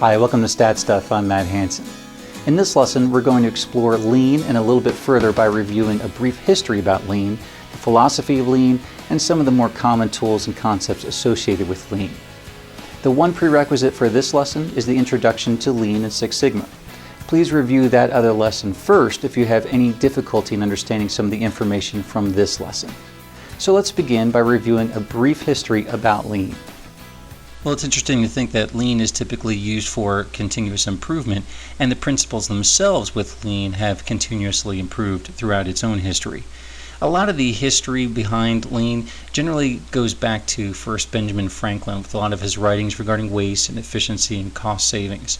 Hi, welcome to StatStuff. I'm Matt Hansen. In this lesson, we're going to explore Lean and a little bit further by reviewing a brief history about Lean, the philosophy of Lean, and some of the more common tools and concepts associated with Lean. The one prerequisite for this lesson is the introduction to Lean and Six Sigma. Please review that other lesson first if you have any difficulty in understanding some of the information from this lesson. So let's begin by reviewing a brief history about Lean. Well, it's interesting to think that Lean is typically used for continuous improvement, and the principles themselves with Lean have continuously improved throughout its own history. A lot of the history behind Lean generally goes back to first Benjamin Franklin with a lot of his writings regarding waste and efficiency and cost savings.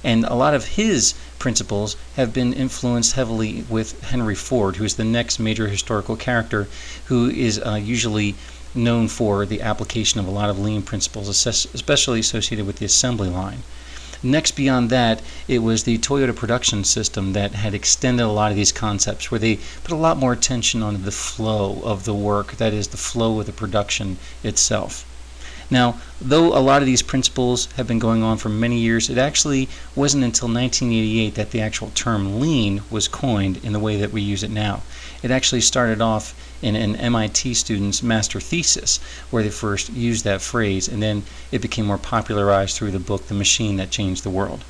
And a lot of his principles have been influenced heavily with Henry Ford, who is the next major historical character who is usually known for the application of a lot of Lean principles, especially associated with the assembly line. Next, beyond that, it was the Toyota production system that had extended a lot of these concepts, where they put a lot more attention on the flow of the work, that is, the flow of the production itself. Now, though a lot of these principles have been going on for many years, it actually wasn't until 1988 that the actual term Lean was coined in the way that we use it now. It actually started off in an MIT student's master thesis, where they first used that phrase, and then it became more popularized through the book The Machine That Changed the World.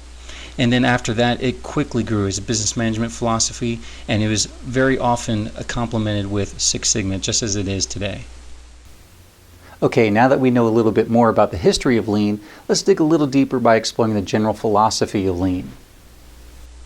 And then after that, it quickly grew as a business management philosophy, and it was very often complemented with Six Sigma, just as it is today. Okay, now that we know a little bit more about the history of Lean, let's dig a little deeper by exploring the general philosophy of Lean.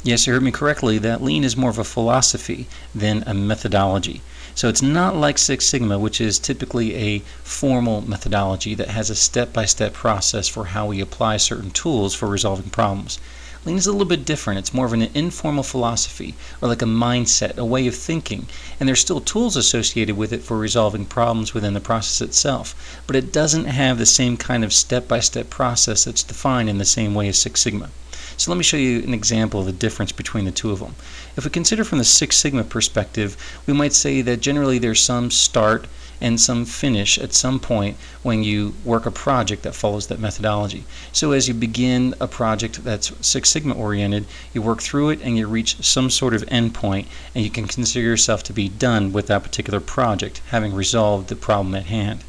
Yes, you heard me correctly, that Lean is more of a philosophy than a methodology. So it's not like Six Sigma, which is typically a formal methodology that has a step-by-step process for how we apply certain tools for resolving problems. Lean is a little bit different. It's more of an informal philosophy, or like a mindset, a way of thinking. And there's still tools associated with it for resolving problems within the process itself, but it doesn't have the same kind of step-by-step process that's defined in the same way as Six Sigma. So let me show you an example of the difference between the two of them. If we consider from the Six Sigma perspective, we might say that generally there's some start and some finish at some point when you work a project that follows that methodology. So as you begin a project that's Six Sigma oriented, you work through it and you reach some sort of endpoint, and you can consider yourself to be done with that particular project, having resolved the problem at hand.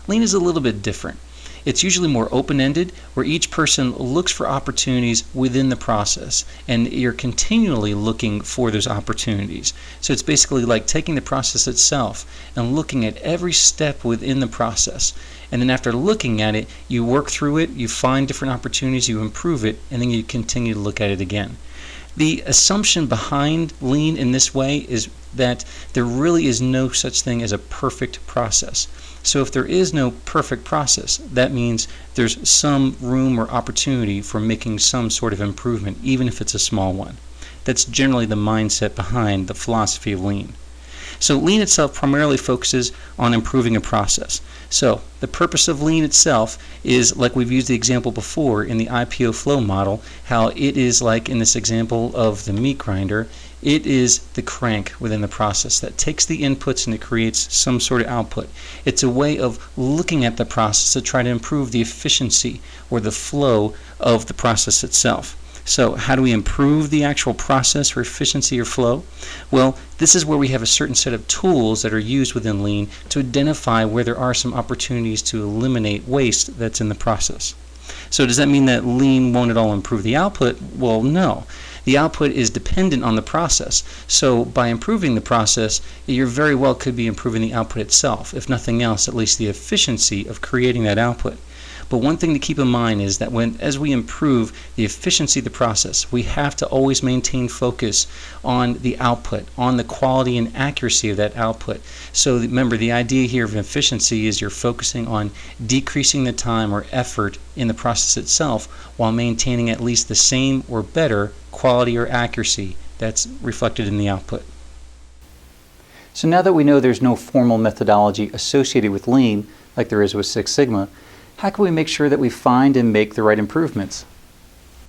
Lean is a little bit different. It's usually more open-ended, where each person looks for opportunities within the process, and you're continually looking for those opportunities. So it's basically like taking the process itself and looking at every step within the process. And then after looking at it, you work through it, you find different opportunities, you improve it, and then you continue to look at it again. The assumption behind Lean in this way is that there really is no such thing as a perfect process. So if there is no perfect process, that means there's some room or opportunity for making some sort of improvement, even if it's a small one. That's generally the mindset behind the philosophy of Lean. So Lean itself primarily focuses on improving a process. So the purpose of Lean itself is, like we've used the example before in the IPO flow model, how it is like in this example of the meat grinder, it is the crank within the process that takes the inputs and it creates some sort of output. It's a way of looking at the process to try to improve the efficiency or the flow of the process itself. So how do we improve the actual process or efficiency or flow? Well, this is where we have a certain set of tools that are used within Lean to identify where there are some opportunities to eliminate waste that's in the process. So does that mean that Lean won't at all improve the output? Well, no. The output is dependent on the process. So by improving the process, you very well could be improving the output itself, if nothing else, at least the efficiency of creating that output. But one thing to keep in mind is that as we improve the efficiency of the process, we have to always maintain focus on the output, on the quality and accuracy of that output. So remember, the idea here of efficiency is you're focusing on decreasing the time or effort in the process itself while maintaining at least the same or better quality or accuracy that's reflected in the output. So now that we know there's no formal methodology associated with Lean, like there is with Six Sigma, how can we make sure that we find and make the right improvements?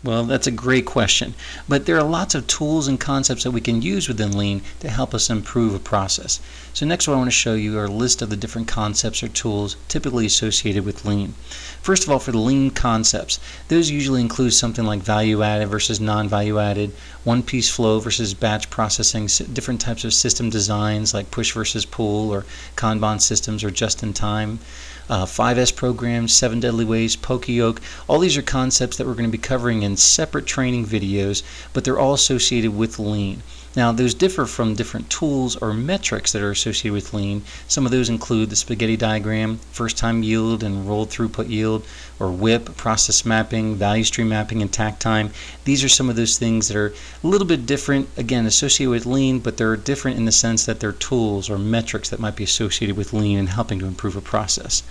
Well, that's a great question, but there are lots of tools and concepts that we can use within Lean to help us improve a process. So next what I want to show you are a list of the different concepts or tools typically associated with Lean. First of all, for the Lean concepts, those usually include something like value-added versus non-value-added, one-piece flow versus batch processing, different types of system designs like push versus pull or Kanban systems or just-in-time, 5S programs, 7 deadly ways, poka-yoke. All these are concepts that we're going to be covering in separate training videos, but they're all associated with Lean. Now, those differ from different tools or metrics that are associated with Lean. Some of those include the spaghetti diagram, first-time yield and rolled throughput yield, or WIP, process mapping, value stream mapping, and takt time. These are some of those things that are a little bit different, again, associated with Lean, but they're different in the sense that they're tools or metrics that might be associated with Lean and helping to improve a process.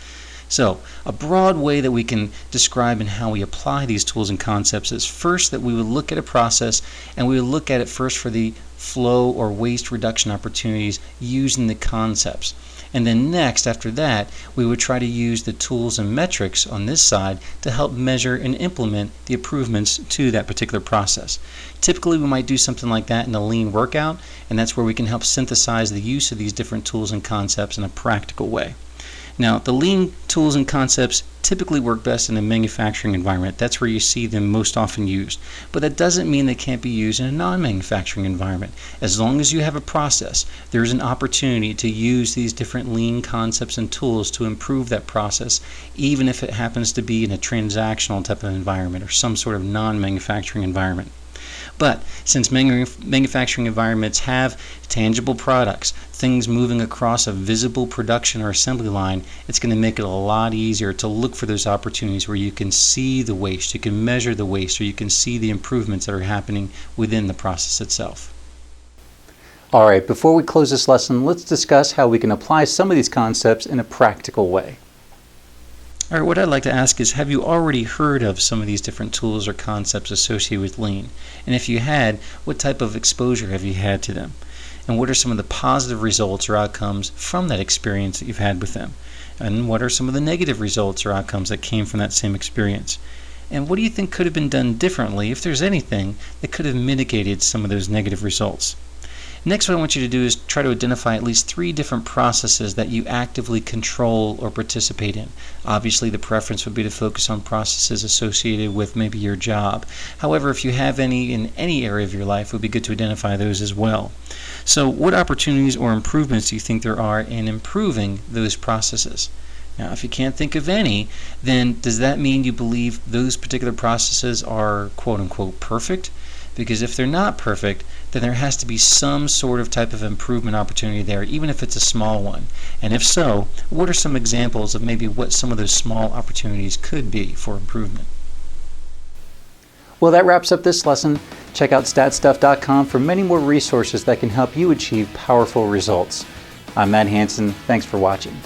So, a broad way that we can describe and how we apply these tools and concepts is first that we would look at a process and we would look at it first for the flow or waste reduction opportunities using the concepts. And then next, after that, we would try to use the tools and metrics on this side to help measure and implement the improvements to that particular process. Typically, we might do something like that in a Lean workout, and that's where we can help synthesize the use of these different tools and concepts in a practical way. Now, the Lean tools and concepts typically work best in a manufacturing environment. That's where you see them most often used. But that doesn't mean they can't be used in a non-manufacturing environment. As long as you have a process, there's an opportunity to use these different Lean concepts and tools to improve that process, even if it happens to be in a transactional type of environment or some sort of non-manufacturing environment. But since manufacturing environments have tangible products, things moving across a visible production or assembly line, it's going to make it a lot easier to look for those opportunities where you can see the waste, you can measure the waste, or you can see the improvements that are happening within the process itself. All right, before we close this lesson, let's discuss how we can apply some of these concepts in a practical way. All right, what I'd like to ask is, have you already heard of some of these different tools or concepts associated with Lean? And if you had, what type of exposure have you had to them? And what are some of the positive results or outcomes from that experience that you've had with them? And what are some of the negative results or outcomes that came from that same experience? And what do you think could have been done differently, if there's anything, that could have mitigated some of those negative results? Next, what I want you to do is try to identify at least 3 different processes that you actively control or participate in. Obviously, the preference would be to focus on processes associated with maybe your job. However, if you have any in any area of your life, it would be good to identify those as well. So, what opportunities or improvements do you think there are in improving those processes? Now, if you can't think of any, then does that mean you believe those particular processes are quote-unquote perfect? Because if they're not perfect, then there has to be some sort of type of improvement opportunity there, even if it's a small one. And if so, what are some examples of maybe what some of those small opportunities could be for improvement? Well, that wraps up this lesson. Check out StatStuff.com for many more resources that can help you achieve powerful results. I'm Matt Hansen. Thanks for watching.